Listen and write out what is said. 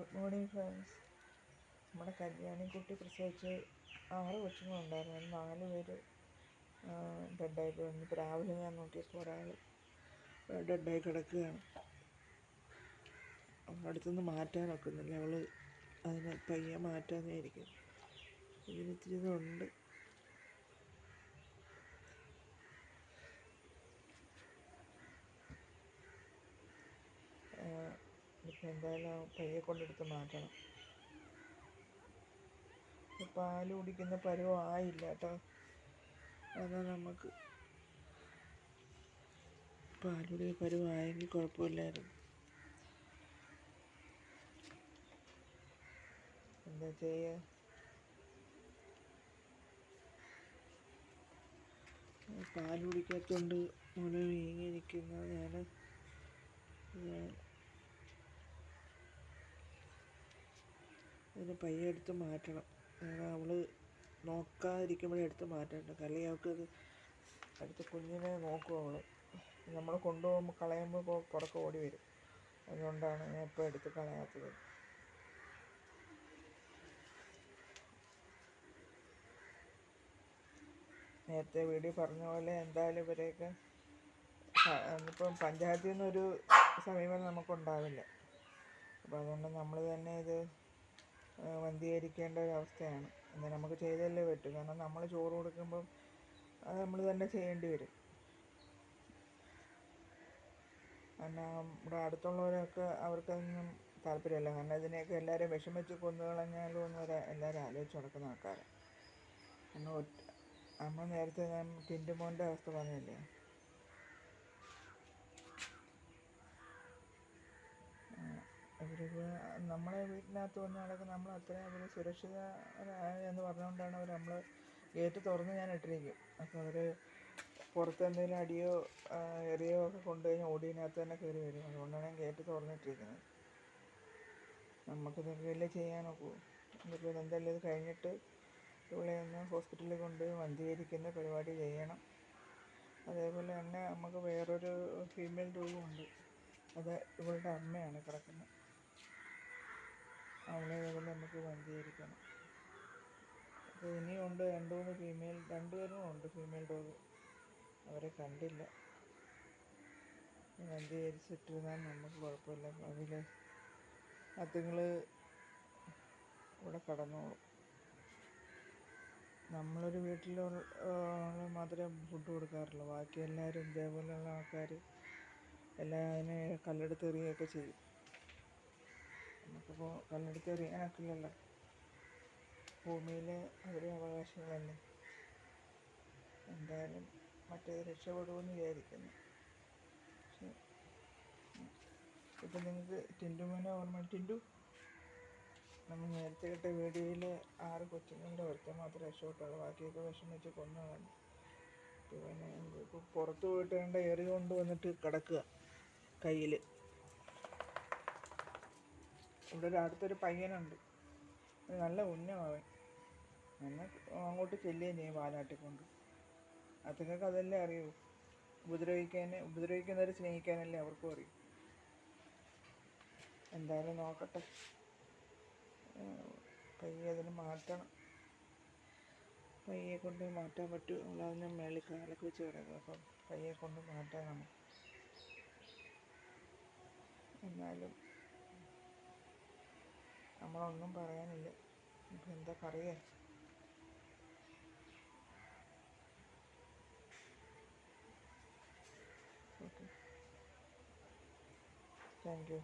Good morning friends. നമ്മുടെ കല്യാണിക്കുട്ടി പ്രസവിച്ച് 6 കൊച്ചുങ്ങളുണ്ടായിരുന്നു. 4 പേര് ഡെഡായിപ്പോയി. ഇന്നിപ്പോൾ രാവിലെ ഞാൻ നോക്കിയപ്പോൾ ഒരാൾ ഡെഡായി കിടക്കുകയാണ്. അവളടുത്തുനിന്ന് മാറ്റാൻ ഒക്കുന്നില്ല. അവൾ അതിനെ പയ്യെ മാറ്റാമെന്നായിരിക്കും. ഇതിനിത്തിരി ഇതുണ്ട്. ഇപ്പം എന്തായാലും പയ്യെ കൊണ്ടെടുത്ത് മാറ്റണം. പാല് കുടിക്കുന്ന പരുവം ആയില്ല കേട്ടോ. അതാ നമുക്ക് പാലുടി പരുവമായെങ്കിൽ കുഴപ്പമില്ലായിരുന്നു. എന്താ ചെയ്യുക? പാല് കുടിക്കാത്തതുകൊണ്ട് മുല വീങ്ങിയിരിക്കുന്നത്. അതിന് പയ്യെ എടുത്ത് മാറ്റണം. അവൾ നോക്കാതിരിക്കുമ്പോഴേ എടുത്ത് മാറ്റണ്ട. അല്ലെങ്കിൽ അവൾക്കത് അടുത്ത കുഞ്ഞിനെ നോക്കും. അവൾ നമ്മൾ കൊണ്ടുപോകുമ്പോൾ കളയുമ്പോൾ പുറത്ത് ഓടി വരും. അതുകൊണ്ടാണ് ഞാൻ ഇപ്പോൾ എടുത്ത് കളയാത്തത്. നേരത്തെ വീഡിയോ പറഞ്ഞ പോലെ എന്തായാലും ഇവരെയൊക്കെ ഇപ്പം പഞ്ചായത്തിൽ നിന്നൊരു സമീപനം നമുക്കുണ്ടാവില്ല. അപ്പോൾ അതുകൊണ്ട് നമ്മൾ തന്നെ ഇത് വന്ധീകരിക്കേണ്ട ഒരവസ്ഥയാണ്. എന്നാൽ നമുക്ക് ചെയ്തല്ലേ പറ്റും. കാരണം നമ്മൾ ചോറ് കൊടുക്കുമ്പം അത് നമ്മൾ തന്നെ ചെയ്യേണ്ടി വരും. കാരണം ഇവിടെ അടുത്തുള്ളവരൊക്കെ അവർക്കൊന്നും താല്പര്യമില്ല. കാരണം ഇതിനെയൊക്കെ എല്ലാവരും വിഷമിച്ച് കൊന്നു കളഞ്ഞാലും എന്ന് എല്ലാവരും ആലോചിച്ച് നടക്കുന്ന ആൾക്കാരാണ്. കാരണം നമ്മൾ നേരത്തെ ഞാൻ ടിൻറ്റുമോൻ്റെ അവസ്ഥ പറഞ്ഞില്ലേ. അവരിപ്പോൾ നമ്മളെ വീട്ടിനകത്ത് വന്നാലൊക്കെ നമ്മൾ അത്രയും അവർ സുരക്ഷിതരായെന്ന് പറഞ്ഞുകൊണ്ടാണ് അവർ നമ്മൾ ഗേറ്റ് തുറന്ന് ഞാൻ ഇട്ടിരിക്കും. അപ്പോൾ അവർ പുറത്ത് എന്തെങ്കിലും അടിയോ എറിയോ ഒക്കെ കൊണ്ടുകഴിഞ്ഞാൽ ഓടിയതിനകത്ത് തന്നെ കയറി വരും. അതുകൊണ്ടാണ് ഞാൻ ഗേറ്റ് തുറന്നിട്ടിരിക്കുന്നത്. നമുക്കിതൊക്കെയല്ലേ ചെയ്യാനൊക്കൂ. എന്നിപ്പോൾ എന്തായാലും ഇത് കഴിഞ്ഞിട്ട് ഇവളെ ഒന്ന് ഹോസ്പിറ്റലിൽ കൊണ്ടുപോയി വന്ധീകരിക്കുന്ന പരിപാടി ചെയ്യണം. അതേപോലെ തന്നെ നമുക്ക് വേറൊരു ഫീമെയിൽ രോഗമുണ്ട്. അത് ഇവളുടെ അമ്മയാണ് കിടക്കുന്നത്. അവളെ പോലെ നമുക്ക് വന്ധീകരിക്കണം. അപ്പോൾ ഇനിയുണ്ട് 2-3 രണ്ടുപേരും ഉണ്ട് ഫീമെയിൽ ഡോഗ്. അവരെ കണ്ടില്ല. വന്ധീകരിച്ചിട്ടിരുന്നാൽ നമുക്ക് കുഴപ്പമില്ല. അതിൽ അതുങ്ങൾ ഇവിടെ കടന്നോളും. നമ്മളൊരു വീട്ടിൽ മാത്രമേ ഫുഡ് കൊടുക്കാറുള്ളൂ. ബാക്കി എല്ലാവരും ഇതേപോലെയുള്ള ആൾക്കാർ എല്ലാം അതിനെ കല്ലെടുത്ത് എറിയുകയൊക്കെ ചെയ്യും. നമുക്കിപ്പോൾ കല്ലെടുത്ത് എറിയാനൊക്കില്ലല്ലോ. ഭൂമിയിൽ അവരുടെ അവകാശങ്ങളല്ലേ. എന്തായാലും മറ്റേത് രക്ഷപ്പെടുമെന്ന് വിചാരിക്കുന്നു. പക്ഷേ ഇപ്പം നിങ്ങൾക്ക് ടിൻറ്റുമോനെ ഓർമ്മ? ടിൻറ്റു നമ്മൾ നേരത്തെ ഇട്ട വീഡിയോയിൽ 6 കൊച്ചുങ്ങളുടെ ഒരുത്തൻ മാത്രമേ രക്ഷപ്പെട്ടുള്ളൂ. ബാക്കിയൊക്കെ വിഷമിച്ച് കൊന്നു കളഞ്ഞു. പിന്നെ ഇപ്പോൾ പുറത്ത് പോയിട്ട് കണ്ട എറി കൊണ്ട് വന്നിട്ട് കിടക്കുക കയ്യിൽ. ഇവിടെ അടുത്തൊരു പയ്യനുണ്ട്. നല്ല ഉന്നമാവൻ. എന്നാൽ അങ്ങോട്ട് ചെല്ലുകയും ചെയ്യും വാലാട്ടിക്കൊണ്ട്. അതുങ്ങൾക്ക് അതല്ലേ അറിയൂ. ഉപദ്രവിക്കുന്നവരെ സ്നേഹിക്കാനല്ലേ അവർക്കും അറിയൂ. എന്തായാലും നോക്കട്ടെ. പയ്യെ അതിന് മാറ്റണം. പയ്യെ കൊണ്ട് മാറ്റാൻ പറ്റും. നമ്മളതിന് മേളിൽ കാലൊക്കെ വെച്ച് കിടക്കും. അപ്പം പയ്യെ കൊണ്ട് മാറ്റാൻ നമുക്ക്. എന്നാലും നമ്മളൊന്നും പറയാനില്ല. ഇപ്പം എന്താ പറയുക? Okay, thank you.